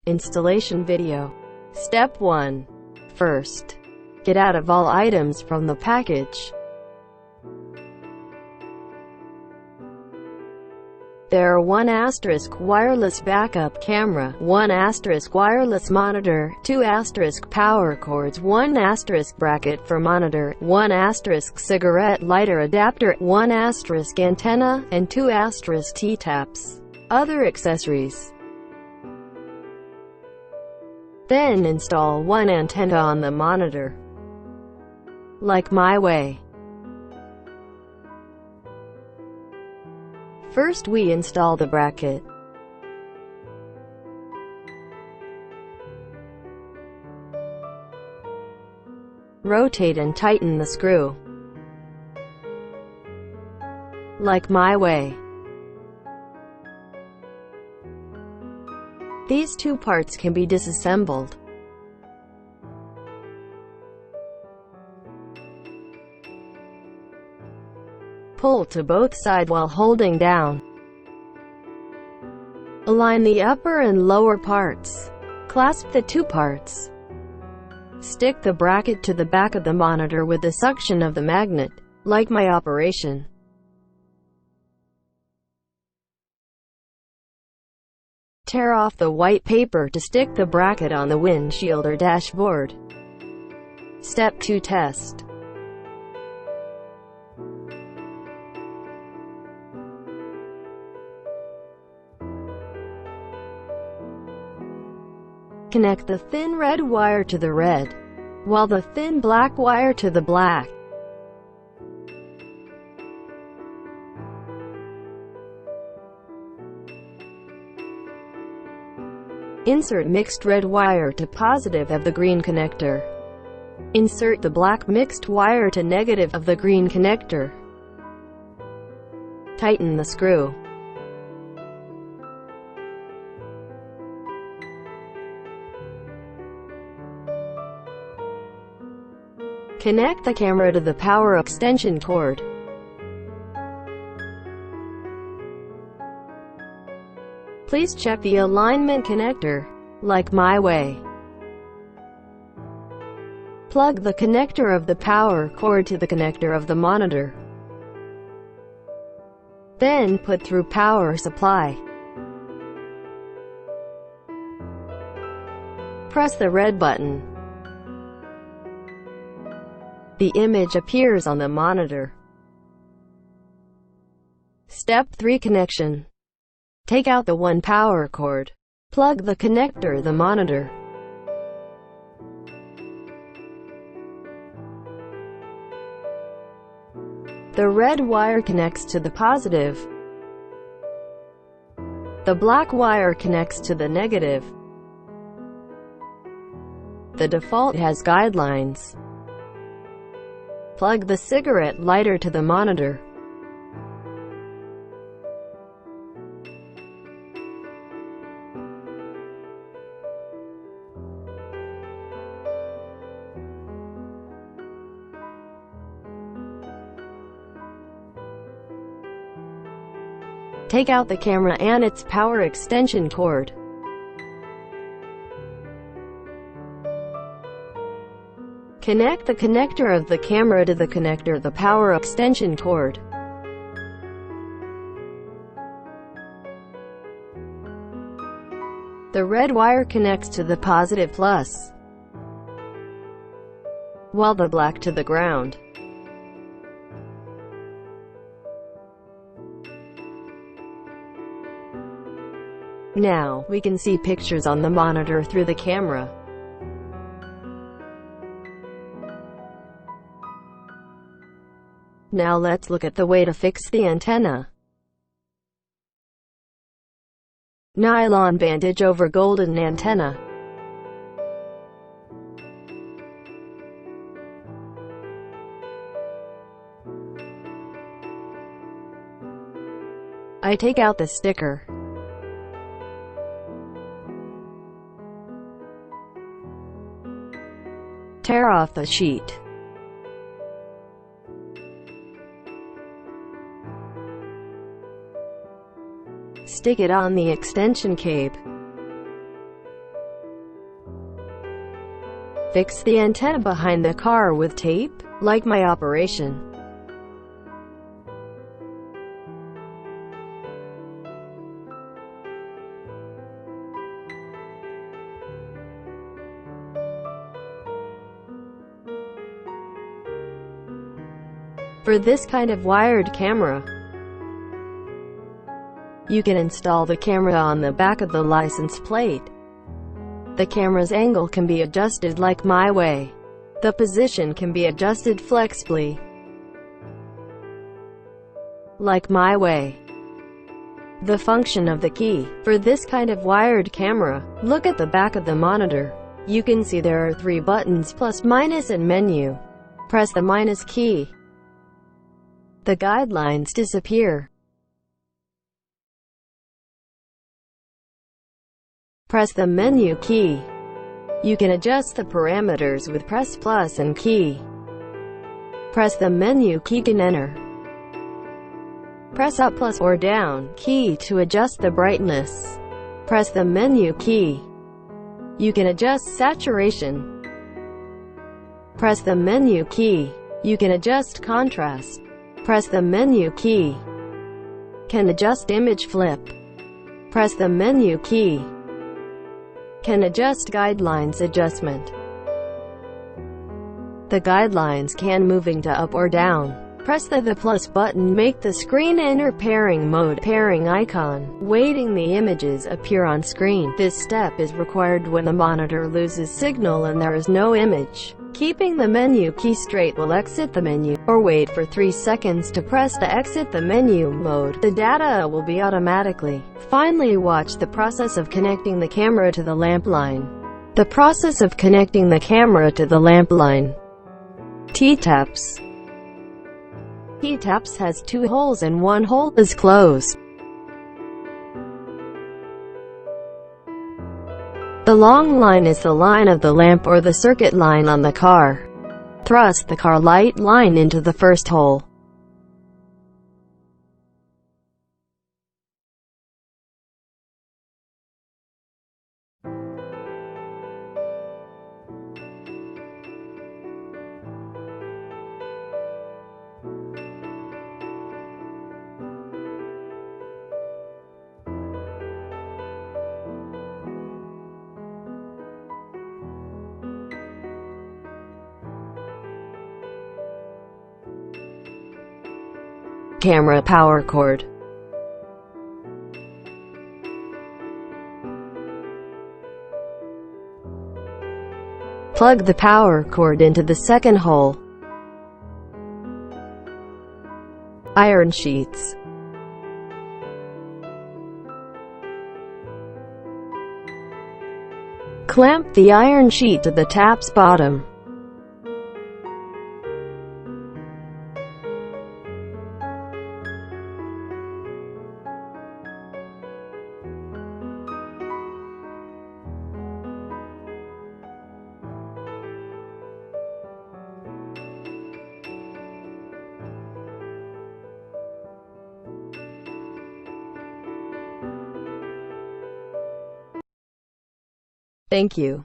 Installation video. Step 1. First, get out of all items from the package. There are 1 wireless backup camera, 1 wireless monitor, 2 power cords, 1 bracket for monitor, 1 cigarette lighter adapter, 1 antenna, and 2 T-taps. Other accessories. Then install 1 antenna on the monitor, like my way. First we install the bracket. Rotate and tighten the screw, like my way. These 2 parts can be disassembled. Pull to both sides while holding down. Align the upper and lower parts. Clasp the 2 parts. Stick the bracket to the back of the monitor with the suction of the magnet, like my operation. Tear off the white paper to stick the bracket on the windshield or dashboard. Step 2. Test. Connect the thin red wire to the red, while the thin black wire to the black. Insert mixed red wire to positive of the green connector. Insert the black mixed wire to negative of the green connector. Tighten the screw. Connect the camera to the power extension cord. Please check the alignment connector, like my way. Plug the connector of the power cord to the connector of the monitor. Then put through power supply. Press the red button. The image appears on the monitor. Step 3. Connection. Take out the 1 power cord. Plug the connector the monitor. The red wire connects to the positive. The black wire connects to the negative. The default has guidelines. Plug the cigarette lighter to the monitor. Take out the camera and its power extension cord. Connect the connector of the camera to the connector of the power extension cord. The red wire connects to the positive plus, while the black to the ground. Now, we can see pictures on the monitor through the camera. Now let's look at the way to fix the antenna. Nylon bandage over golden antenna. I take out the sticker. Tear off the sheet. Stick it on the extension cable. Fix the antenna behind the car with tape, like my operation. For this kind of wired camera, you can install the camera on the back of the license plate. The camera's angle can be adjusted like my way. The position can be adjusted flexibly, like my way. The function of the key. For this kind of wired camera, look at the back of the monitor. You can see there are 3 buttons, plus, minus, and menu. Press the minus key. The guidelines disappear. Press the menu key. You can adjust the parameters with press plus and key. Press the menu key to enter. Press up plus or down key to adjust the brightness. Press the menu key. You can adjust saturation. Press the menu key. You can adjust contrast. Press the menu key. Can adjust image flip. Press the menu key. Can adjust guidelines adjustment. The guidelines can moving to up or down. Press the plus button, make the screen enter pairing mode, pairing icon, waiting the images appear on screen. This step is required when the monitor loses signal and there is no image. Keeping the menu key straight will exit the menu, or wait for 3 seconds to press the exit the menu mode. The data will be automatically. Finally, watch the process of connecting the camera to the lamp line. The process of connecting the camera to the lamp line. T-taps. T-taps has 2 holes and 1 hole is closed. The long line is the line of the lamp or the circuit line on the car. Thrust the car light line into the first hole. Camera power cord. Plug the power cord into the second hole. Iron sheets. Clamp the iron sheet to the tap's bottom. Thank you.